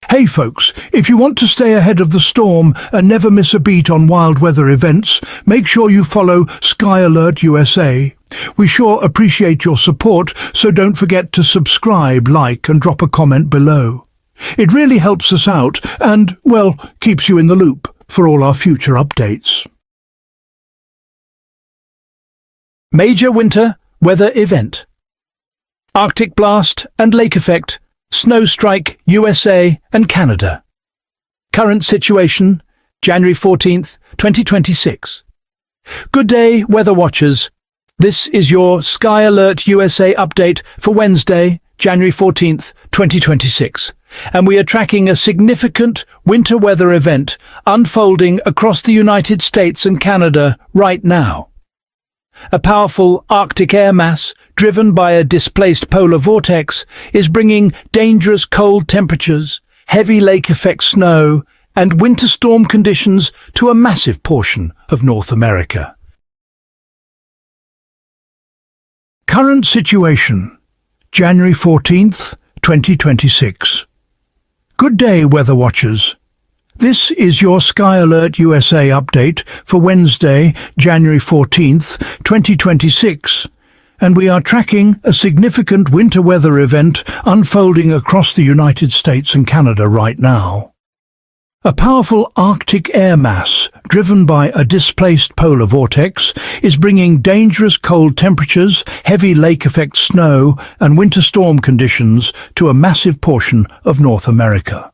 Hey folks, if you want to stay ahead of the storm and never miss a beat on wild weather events, make sure you follow SkyAlert USA. We sure appreciate your support, so don't forget to subscribe, like and drop a comment below. It really helps us out and, well, keeps you in the loop for all our future updates. Major winter weather event. Arctic blast and lake effect. Snow strike USA and Canada. Current situation, January 14th, 2026. Good day, weather watchers. This is your SkyAlert USA update for Wednesday, January 14th, 2026. And we are tracking a significant winter weather event unfolding across the United States and Canada right now. A powerful Arctic air mass, driven by a displaced polar vortex, is bringing dangerous cold temperatures, heavy lake-effect snow, and winter storm conditions to a massive portion of North America. Current situation, January 14th, 2026. Good day, weather watchers. This is your SkyAlert USA update for Wednesday, January 14th, 2026, and we are tracking a significant winter weather event unfolding across the United States and Canada right now. A powerful Arctic air mass, driven by a displaced polar vortex, is bringing dangerous cold temperatures, heavy lake-effect snow, and winter storm conditions to a massive portion of North America.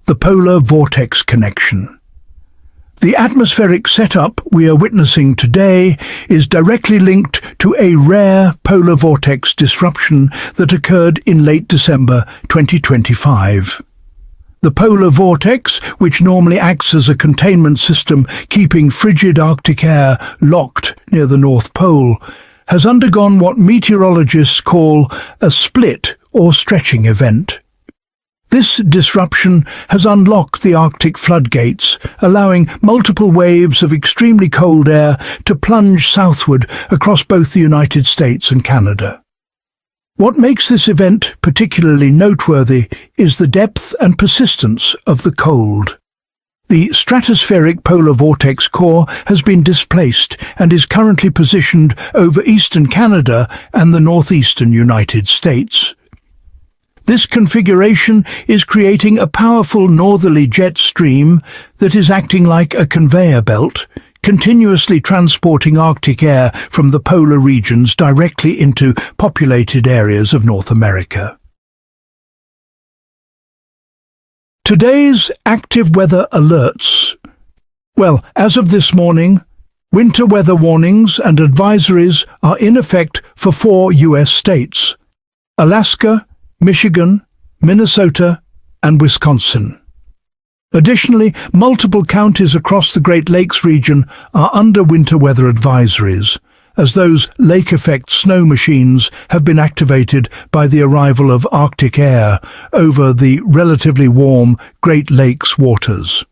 The polar vortex connection. The atmospheric setup we are witnessing today is directly linked to a rare polar vortex disruption that occurred in late December 2025. The polar vortex, which normally acts as a containment system keeping frigid Arctic air locked near the North Pole, has undergone what meteorologists call a split or stretching event. This disruption has unlocked the Arctic floodgates, allowing multiple waves of extremely cold air to plunge southward across both the United States and Canada. What makes this event particularly noteworthy is the depth and persistence of the cold. The stratospheric polar vortex core has been displaced and is currently positioned over eastern Canada and the northeastern United States. This configuration is creating a powerful northerly jet stream that is acting like a conveyor belt, continuously transporting Arctic air from the polar regions directly into populated areas of North America. Today's active weather alerts. Well, as of this morning, winter weather warnings and advisories are in effect for 4 U.S. states: Alaska, Michigan, Minnesota, and Wisconsin. Additionally, multiple counties across the Great Lakes region are under winter weather advisories, as those lake-effect snow machines have been activated by the arrival of Arctic air over the relatively warm Great Lakes waters.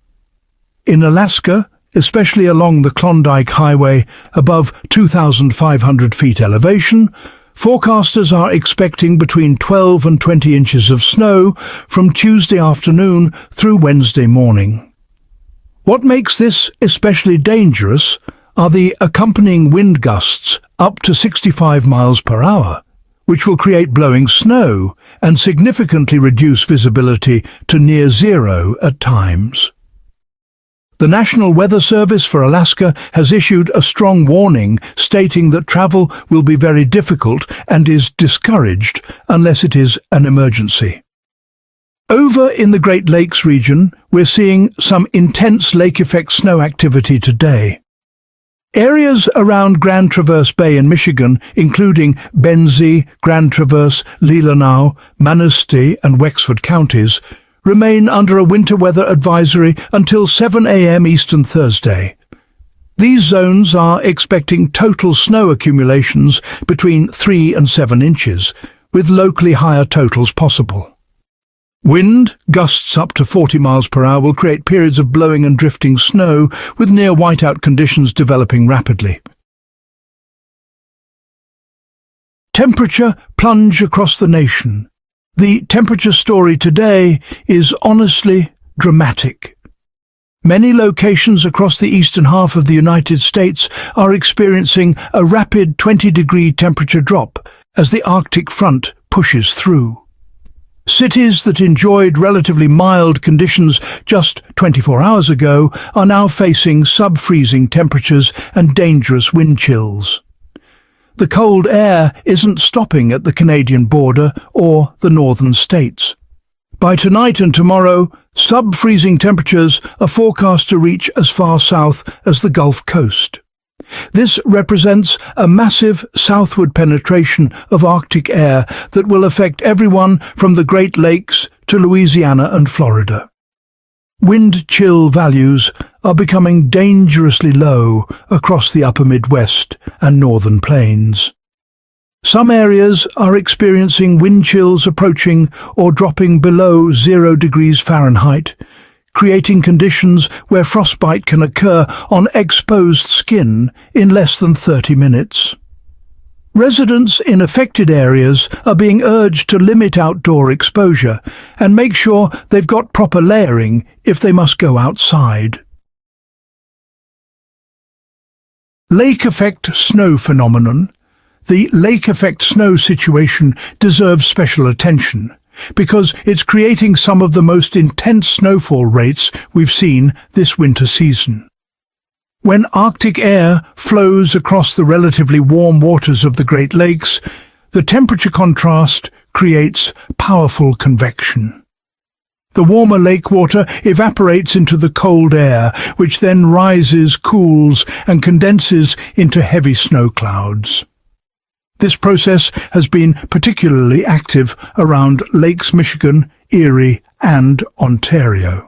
In Alaska, especially along the Klondike Highway above 2,500 feet elevation, forecasters are expecting between 12 and 20 inches of snow from Tuesday afternoon through Wednesday morning. What makes this especially dangerous are the accompanying wind gusts up to 65 miles per hour, which will create blowing snow and significantly reduce visibility to near zero at times. The National Weather Service for Alaska has issued a strong warning stating that travel will be very difficult and is discouraged unless it is an emergency. Over in the Great Lakes region, we're seeing some intense lake-effect snow activity today. Areas around Grand Traverse Bay in Michigan, including Benzie, Grand Traverse, Leelanau, Manistee and Wexford counties, remain under a winter weather advisory until 7 a.m. Eastern Thursday. These zones are expecting total snow accumulations between 3 and 7 inches, with locally higher totals possible. Wind gusts up to 40 miles per hour will create periods of blowing and drifting snow, with near whiteout conditions developing rapidly. Temperature plunge across the nation. The temperature story today is honestly dramatic. Many locations across the eastern half of the United States are experiencing a rapid 20-degree temperature drop as the Arctic front pushes through. Cities that enjoyed relatively mild conditions just 24 hours ago are now facing sub-freezing temperatures and dangerous wind chills. The cold air isn't stopping at the Canadian border or the northern states. By tonight and tomorrow, sub-freezing temperatures are forecast to reach as far south as the Gulf Coast. This represents a massive southward penetration of Arctic air that will affect everyone from the Great Lakes to Louisiana and Florida. Wind chill values are becoming dangerously low across the upper Midwest and northern plains. Some areas are experiencing wind chills approaching or dropping below 0 degrees Fahrenheit, creating conditions where frostbite can occur on exposed skin in less than 30 minutes. Residents in affected areas are being urged to limit outdoor exposure and make sure they've got proper layering if they must go outside. Lake effect snow phenomenon. The lake effect snow situation deserves special attention because it's creating some of the most intense snowfall rates we've seen this winter season. When Arctic air flows across the relatively warm waters of the Great Lakes, the temperature contrast creates powerful convection. The warmer lake water evaporates into the cold air, which then rises, cools, and condenses into heavy snow clouds. This process has been particularly active around Lakes Michigan, Erie, and Ontario.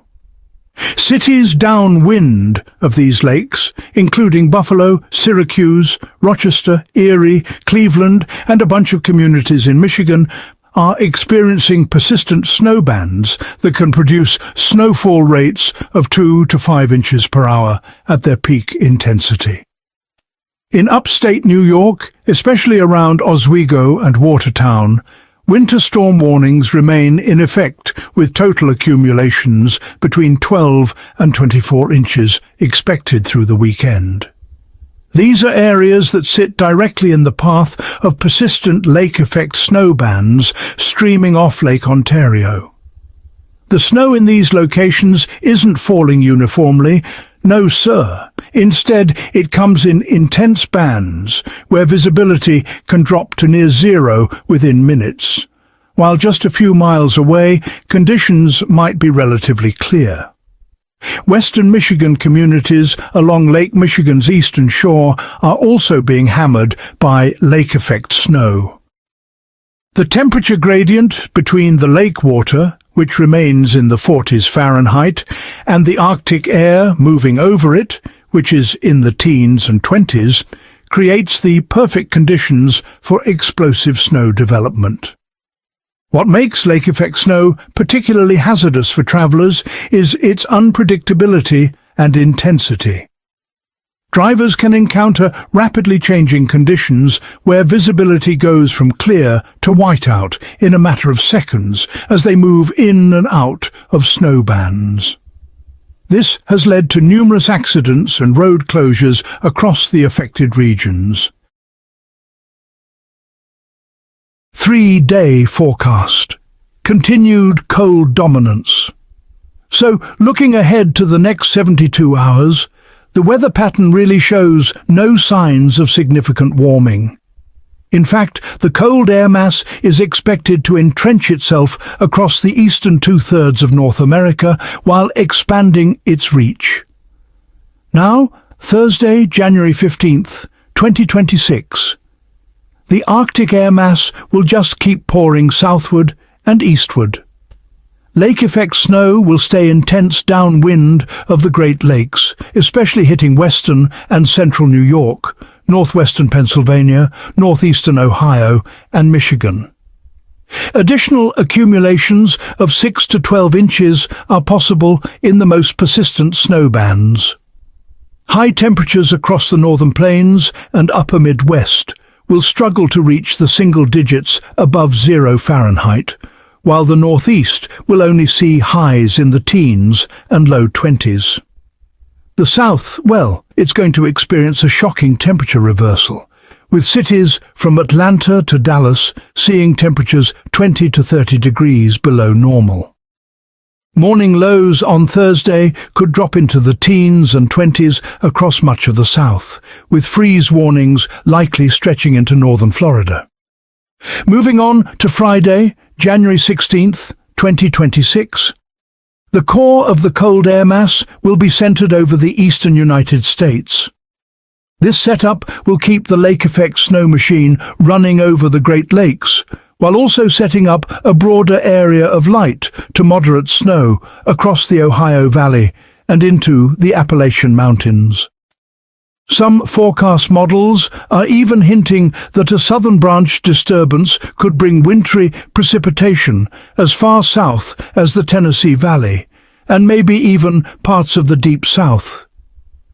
Cities downwind of these lakes, including Buffalo, Syracuse, Rochester, Erie, Cleveland, and a bunch of communities in Michigan, are experiencing persistent snow bands that can produce snowfall rates of 2 to 5 inches per hour at their peak intensity. In upstate New York, especially around Oswego and Watertown, winter storm warnings remain in effect with total accumulations between 12 and 24 inches expected through the weekend. These are areas that sit directly in the path of persistent lake-effect snow bands streaming off Lake Ontario. The snow in these locations isn't falling uniformly. No, sir. Instead, it comes in intense bands, where visibility can drop to near zero within minutes, while just a few miles away, conditions might be relatively clear. Western Michigan communities along Lake Michigan's eastern shore are also being hammered by lake-effect snow. The temperature gradient between the lake water, which remains in the 40s Fahrenheit, and the Arctic air moving over it, which is in the teens and 20s, creates the perfect conditions for explosive snow development. What makes lake-effect snow particularly hazardous for travelers is its unpredictability and intensity. Drivers can encounter rapidly changing conditions where visibility goes from clear to whiteout in a matter of seconds as they move in and out of snow bands. This has led to numerous accidents and road closures across the affected regions. 3-day forecast. Continued cold dominance. So, looking ahead to the next 72 hours, the weather pattern really shows no signs of significant warming. In fact, the cold air mass is expected to entrench itself across the eastern two-thirds of North America while expanding its reach. Now, Thursday, January 15th, 2026. The Arctic air mass will just keep pouring southward and eastward. Lake-effect snow will stay intense downwind of the Great Lakes, especially hitting western and central New York, northwestern Pennsylvania, northeastern Ohio, and Michigan. Additional accumulations of 6 to 12 inches are possible in the most persistent snow bands. High temperatures across the northern plains and upper Midwest will struggle to reach the single digits above 0 Fahrenheit, while the northeast will only see highs in the teens and low 20s. The south, well, it's going to experience a shocking temperature reversal, with cities from Atlanta to Dallas seeing temperatures 20 to 30 degrees below normal. Morning lows on Thursday could drop into the teens and 20s across much of the south, with freeze warnings likely stretching into northern Florida. Moving on to Friday, January 16th, 2026. The core of the cold air mass will be centered over the eastern United States. This setup will keep the lake effect snow machine running over the Great Lakes, while also setting up a broader area of light to moderate snow across the Ohio Valley and into the Appalachian Mountains. Some forecast models are even hinting that a southern branch disturbance could bring wintry precipitation as far south as the Tennessee Valley, and maybe even parts of the Deep South.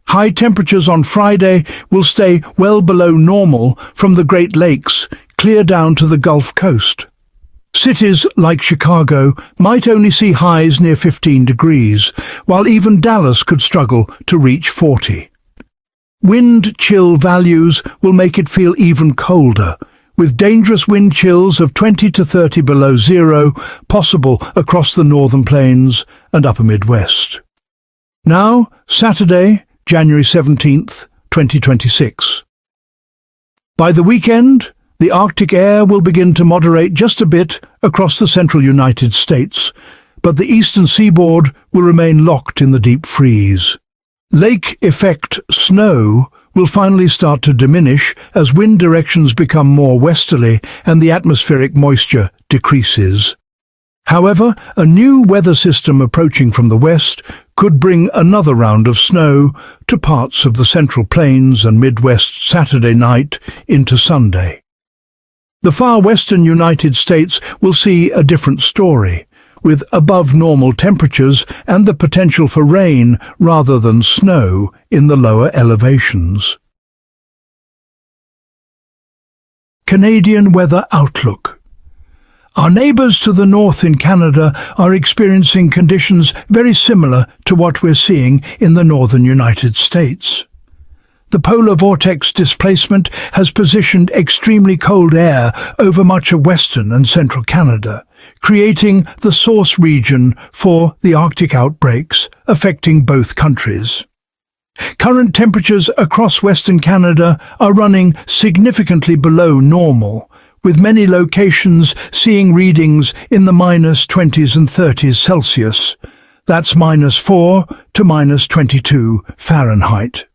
High temperatures on Friday will stay well below normal from the Great Lakes clear down to the Gulf Coast. Cities like Chicago might only see highs near 15 degrees, while even Dallas could struggle to reach 40. Wind chill values will make it feel even colder, with dangerous wind chills of 20 to 30 below zero possible across the northern plains and upper Midwest. Now, Saturday, January 17th, 2026. By the weekend, the Arctic air will begin to moderate just a bit across the central United States, but the eastern seaboard will remain locked in the deep freeze. Lake effect snow will finally start to diminish as wind directions become more westerly and the atmospheric moisture decreases. However, a new weather system approaching from the west could bring another round of snow to parts of the Central Plains and Midwest Saturday night into Sunday. The far western United States will see a different story, with above-normal temperatures and the potential for rain rather than snow in the lower elevations. Canadian weather outlook. Our neighbours to the north in Canada are experiencing conditions very similar to what we're seeing in the northern United States. The polar vortex displacement has positioned extremely cold air over much of western and central Canada, creating the source region for the Arctic outbreaks affecting both countries. Current temperatures across western Canada are running significantly below normal, with many locations seeing readings in the -20s and 30s Celsius. That's -4 to -22 Fahrenheit.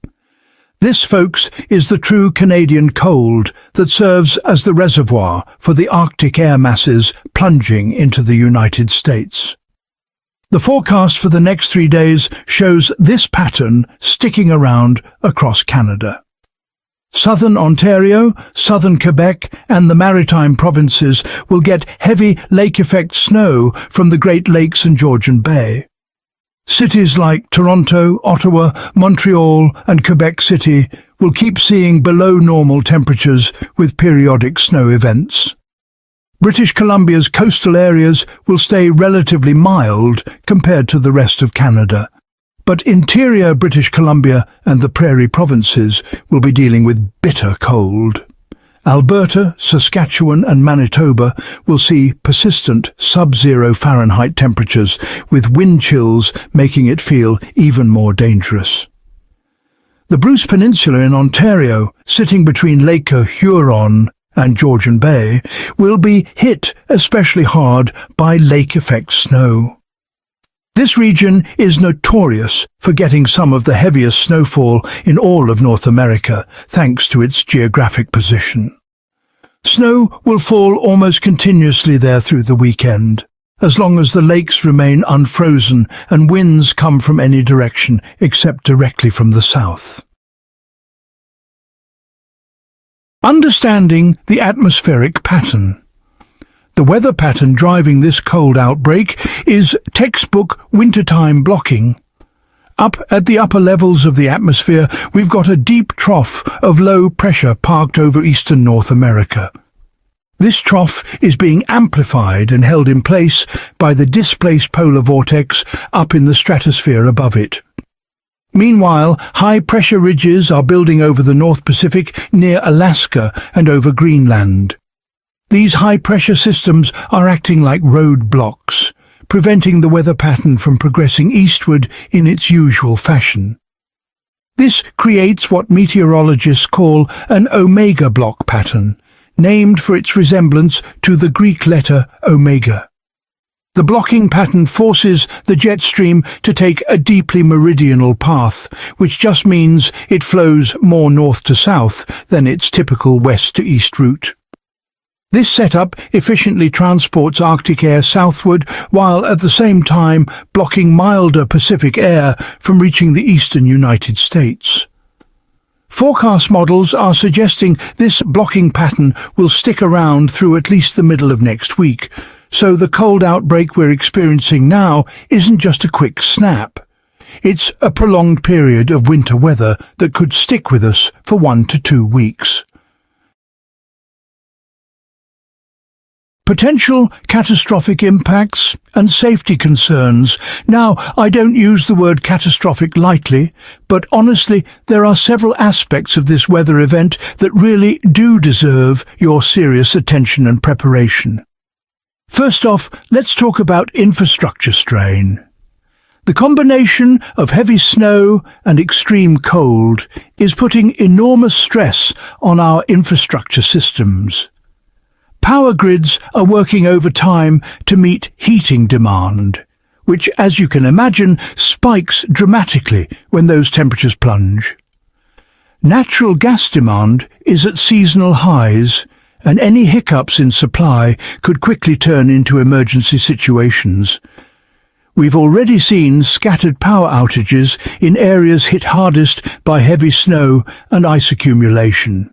This, folks, is the true Canadian cold that serves as the reservoir for the Arctic air masses plunging into the United States. The forecast for the next 3 days shows this pattern sticking around across Canada. Southern Ontario, southern Quebec and the maritime provinces will get heavy lake-effect snow from the Great Lakes and Georgian Bay. Cities like Toronto, Ottawa, Montreal and Quebec City will keep seeing below-normal temperatures with periodic snow events. British Columbia's coastal areas will stay relatively mild compared to the rest of Canada, but interior British Columbia and the Prairie provinces will be dealing with bitter cold. Alberta, Saskatchewan and Manitoba will see persistent sub-zero Fahrenheit temperatures, with wind chills making it feel even more dangerous. The Bruce Peninsula in Ontario, sitting between Lake Huron and Georgian Bay, will be hit especially hard by lake-effect snow. This region is notorious for getting some of the heaviest snowfall in all of North America, thanks to its geographic position. Snow will fall almost continuously there through the weekend, as long as the lakes remain unfrozen and winds come from any direction except directly from the south. Understanding the atmospheric pattern. The weather pattern driving this cold outbreak is textbook wintertime blocking. Up at the upper levels of the atmosphere, we've got a deep trough of low pressure parked over eastern North America. This trough is being amplified and held in place by the displaced polar vortex up in the stratosphere above it. Meanwhile, high-pressure ridges are building over the North Pacific near Alaska and over Greenland. These high-pressure systems are acting like roadblocks, preventing the weather pattern from progressing eastward in its usual fashion. This creates what meteorologists call an omega block pattern, named for its resemblance to the Greek letter omega. The blocking pattern forces the jet stream to take a deeply meridional path, which just means it flows more north to south than its typical west to east route. This setup efficiently transports Arctic air southward while at the same time blocking milder Pacific air from reaching the eastern United States. Forecast models are suggesting this blocking pattern will stick around through at least the middle of next week, so the cold outbreak we're experiencing now isn't just a quick snap. It's a prolonged period of winter weather that could stick with us for 1 to 2 weeks. Potential catastrophic impacts and safety concerns. Now, I don't use the word catastrophic lightly, but honestly, there are several aspects of this weather event that really do deserve your serious attention and preparation. First off, let's talk about infrastructure strain. The combination of heavy snow and extreme cold is putting enormous stress on our infrastructure systems. Power grids are working overtime to meet heating demand, which, as you can imagine, spikes dramatically when those temperatures plunge. Natural gas demand is at seasonal highs, and any hiccups in supply could quickly turn into emergency situations. We've already seen scattered power outages in areas hit hardest by heavy snow and ice accumulation.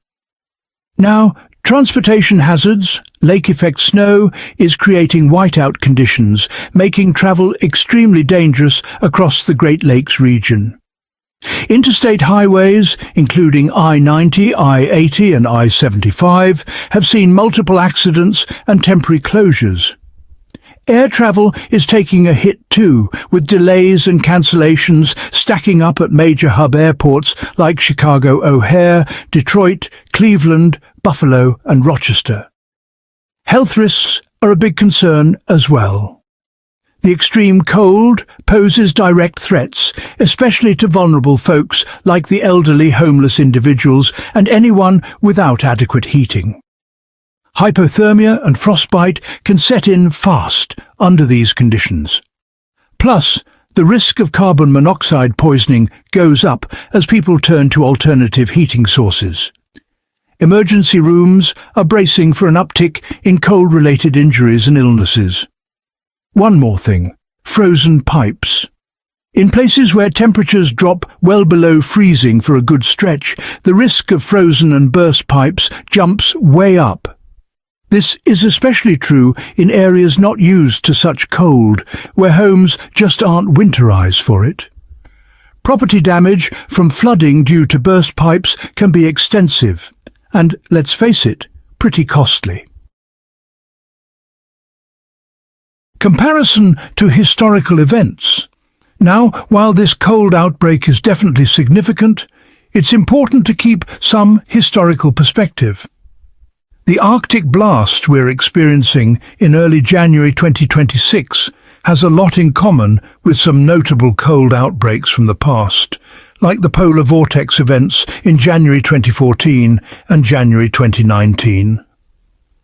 Now, transportation hazards, lake-effect snow, is creating whiteout conditions, making travel extremely dangerous across the Great Lakes region. Interstate highways, including I-90, I-80 and I-75, have seen multiple accidents and temporary closures. Air travel is taking a hit too, with delays and cancellations stacking up at major hub airports like Chicago O'Hare, Detroit, Cleveland, Buffalo and Rochester. Health risks are a big concern as well. The extreme cold poses direct threats, especially to vulnerable folks like the elderly, homeless individuals and anyone without adequate heating. Hypothermia and frostbite can set in fast under these conditions. Plus, the risk of carbon monoxide poisoning goes up as people turn to alternative heating sources. Emergency rooms are bracing for an uptick in cold-related injuries and illnesses. One more thing: frozen pipes. In places where temperatures drop well below freezing for a good stretch, the risk of frozen and burst pipes jumps way up. This is especially true in areas not used to such cold, where homes just aren't winterized for it. Property damage from flooding due to burst pipes can be extensive and, let's face it, pretty costly. Comparison to historical events. Now, while this cold outbreak is definitely significant, it's important to keep some historical perspective. The Arctic blast we're experiencing in early January 2026 has a lot in common with some notable cold outbreaks from the past, like the polar vortex events in January 2014 and January 2019.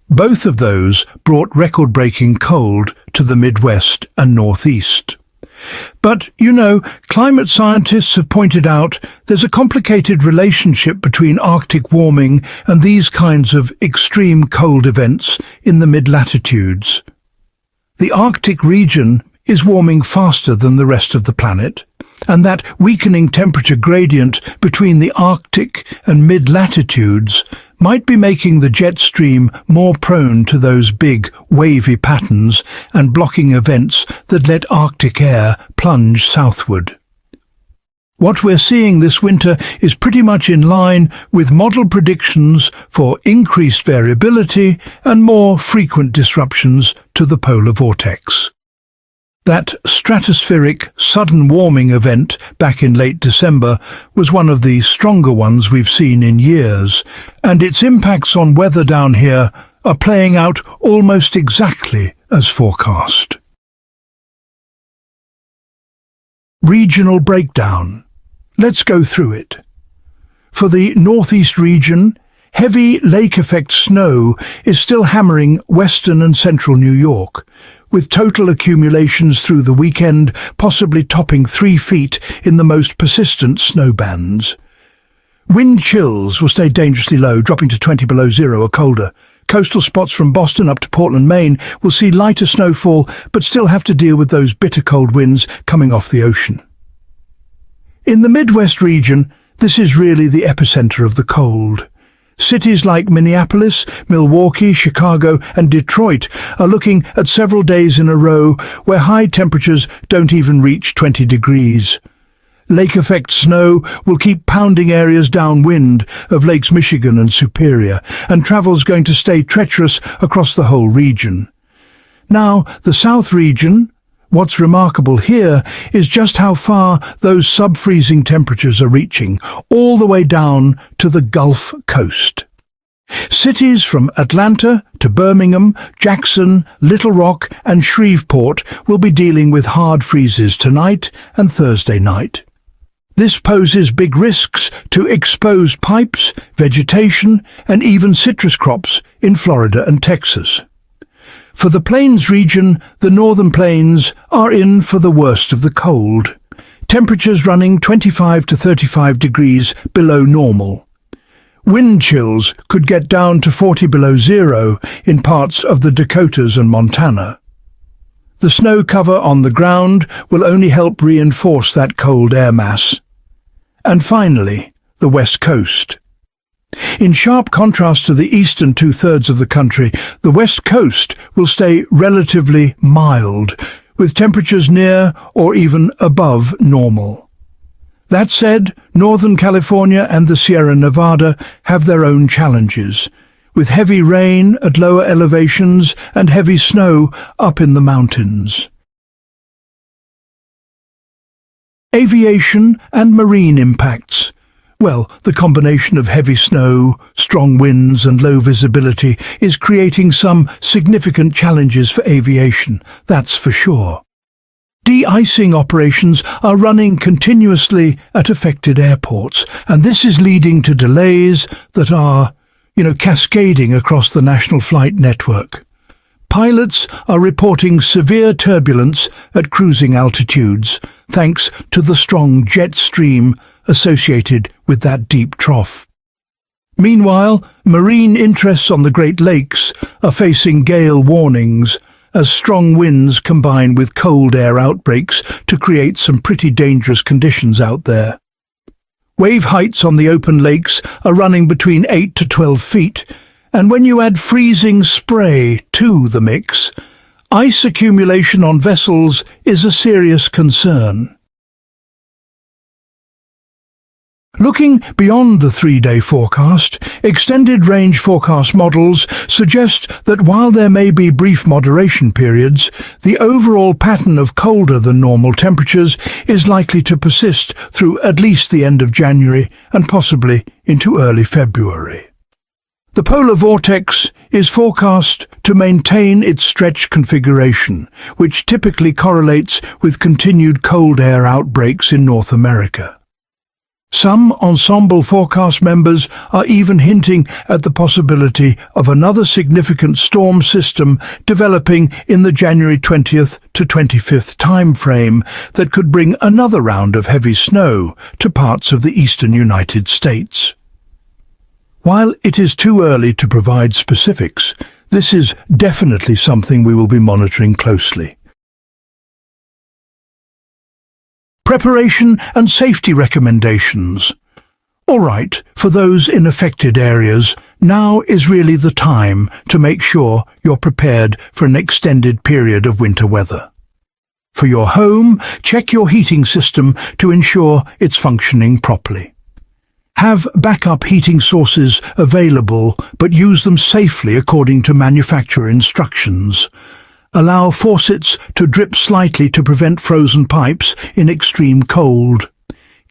Both of those brought record-breaking cold to the Midwest and Northeast. But, climate scientists have pointed out there's a complicated relationship between Arctic warming and these kinds of extreme cold events in the mid-latitudes. The Arctic region is warming faster than the rest of the planet, and that weakening temperature gradient between the Arctic and mid-latitudes might be making the jet stream more prone to those big, wavy patterns and blocking events that let Arctic air plunge southward. What we're seeing this winter is pretty much in line with model predictions for increased variability and more frequent disruptions to the polar vortex. That stratospheric sudden warming event back in late December was one of the stronger ones we've seen in years, and its impacts on weather down here are playing out almost exactly as forecast. Regional breakdown. Let's go through it. For the northeast region, heavy lake effect snow is still hammering western and central New York, with total accumulations through the weekend possibly topping 3 feet in the most persistent snow bands. Wind chills will stay dangerously low, dropping to 20 below zero or colder. Coastal spots from Boston up to Portland, Maine will see lighter snowfall but still have to deal with those bitter cold winds coming off the ocean. In the Midwest region, this is really the epicenter of the cold. Cities like Minneapolis, Milwaukee, Chicago and Detroit are looking at several days in a row where high temperatures don't even reach 20 degrees. Lake effect snow will keep pounding areas downwind of Lakes Michigan and Superior, and travel's going to stay treacherous across the whole region. Now, the South region, what's remarkable here is just how far those sub-freezing temperatures are reaching, all the way down to the Gulf Coast. Cities from Atlanta to Birmingham, Jackson, Little Rock and Shreveport will be dealing with hard freezes tonight and Thursday night. This poses big risks to exposed pipes, vegetation and even citrus crops in Florida and Texas. For the Plains region, the northern plains are in for the worst of the cold. Temperatures running 25 to 35 degrees below normal. Wind chills could get down to 40 below zero in parts of the Dakotas and Montana. The snow cover on the ground will only help reinforce that cold air mass. And finally, the West Coast. In sharp contrast to the eastern two-thirds of the country, the West Coast will stay relatively mild, with temperatures near or even above normal. That said, Northern California and the Sierra Nevada have their own challenges, with heavy rain at lower elevations and heavy snow up in the mountains. Aviation and marine impacts. Well, the combination of heavy snow, strong winds and low visibility is creating some significant challenges for aviation, that's for sure. De-icing operations are running continuously at affected airports, and this is leading to delays that are, cascading across the national flight network. Pilots are reporting severe turbulence at cruising altitudes, thanks to the strong jet stream associated with that deep trough. Meanwhile, marine interests on the Great Lakes are facing gale warnings as strong winds combine with cold air outbreaks to create some pretty dangerous conditions out there. Wave heights on the open lakes are running between 8 to 12 feet, and when you add freezing spray to the mix, ice accumulation on vessels is a serious concern. Looking beyond the 3-day forecast, extended-range forecast models suggest that while there may be brief moderation periods, the overall pattern of colder than normal temperatures is likely to persist through at least the end of January and possibly into early February. The polar vortex is forecast to maintain its stretch configuration, which typically correlates with continued cold air outbreaks in North America. Some ensemble forecast members are even hinting at the possibility of another significant storm system developing in the January 20th to 25th time frame that could bring another round of heavy snow to parts of the eastern United States. While it is too early to provide specifics, this is definitely something we will be monitoring closely. Preparation and safety recommendations. All right, for those in affected areas, now is really the time to make sure you're prepared for an extended period of winter weather. For your home, check your heating system to ensure it's functioning properly. Have backup heating sources available, but use them safely according to manufacturer instructions. Allow faucets to drip slightly to prevent frozen pipes in extreme cold.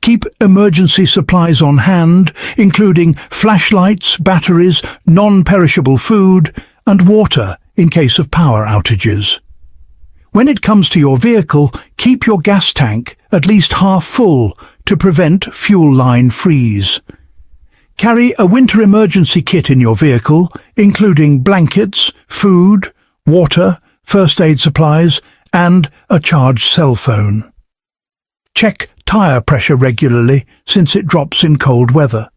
Keep emergency supplies on hand, including flashlights, batteries, non-perishable food, and water in case of power outages. When it comes to your vehicle, keep your gas tank at least half full to prevent fuel line freeze. Carry a winter emergency kit in your vehicle, including blankets, food, water, first aid supplies, and a charged cell phone. Check tire pressure regularly since it drops in cold weather.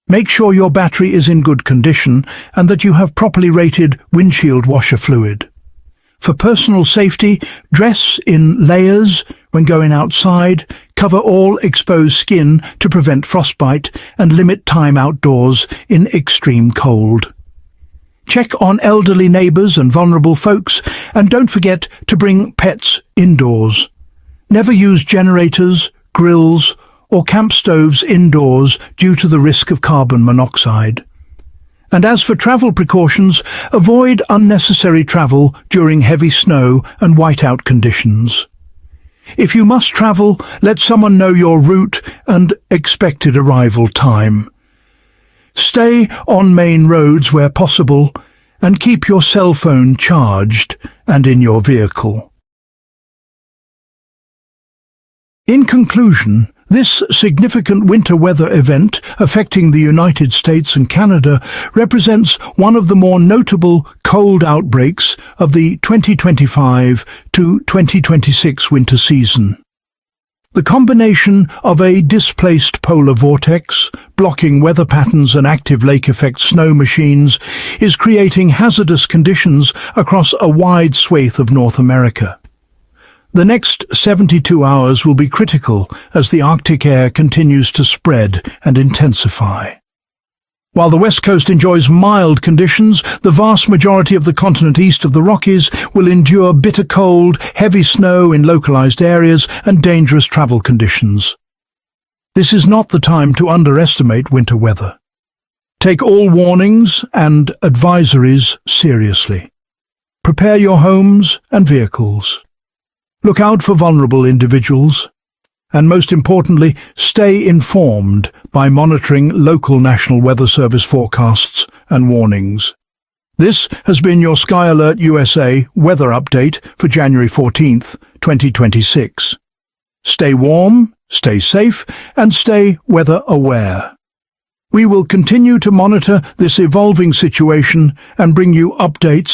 Make sure your battery is in good condition and that you have properly rated windshield washer fluid. For personal safety, dress in layers when going outside, cover all exposed skin to prevent frostbite, and limit time outdoors in extreme cold. Check on elderly neighbours and vulnerable folks, and don't forget to bring pets indoors. Never use generators, grills, or camp stoves indoors due to the risk of carbon monoxide. And as for travel precautions, avoid unnecessary travel during heavy snow and whiteout conditions. If you must travel, let someone know your route and expected arrival time. Stay on main roads where possible, and keep your cell phone charged and in your vehicle. In conclusion, this significant winter weather event affecting the United States and Canada represents one of the more notable cold outbreaks of the 2025 to 2026 winter season. The combination of a displaced polar vortex, blocking weather patterns and active lake effect snow machines is creating hazardous conditions across a wide swathe of North America. The next 72 hours will be critical as the Arctic air continues to spread and intensify. While the West Coast enjoys mild conditions, the vast majority of the continent east of the Rockies will endure bitter cold, heavy snow in localized areas, and dangerous travel conditions. This is not the time to underestimate winter weather. Take all warnings and advisories seriously. Prepare your homes and vehicles. Look out for vulnerable individuals, and most importantly, stay informed by monitoring local National Weather Service forecasts and warnings. This has been your SkyAlert USA weather update for January 14th, 2026. Stay warm, stay safe, and stay weather aware. We will continue to monitor this evolving situation and bring you updates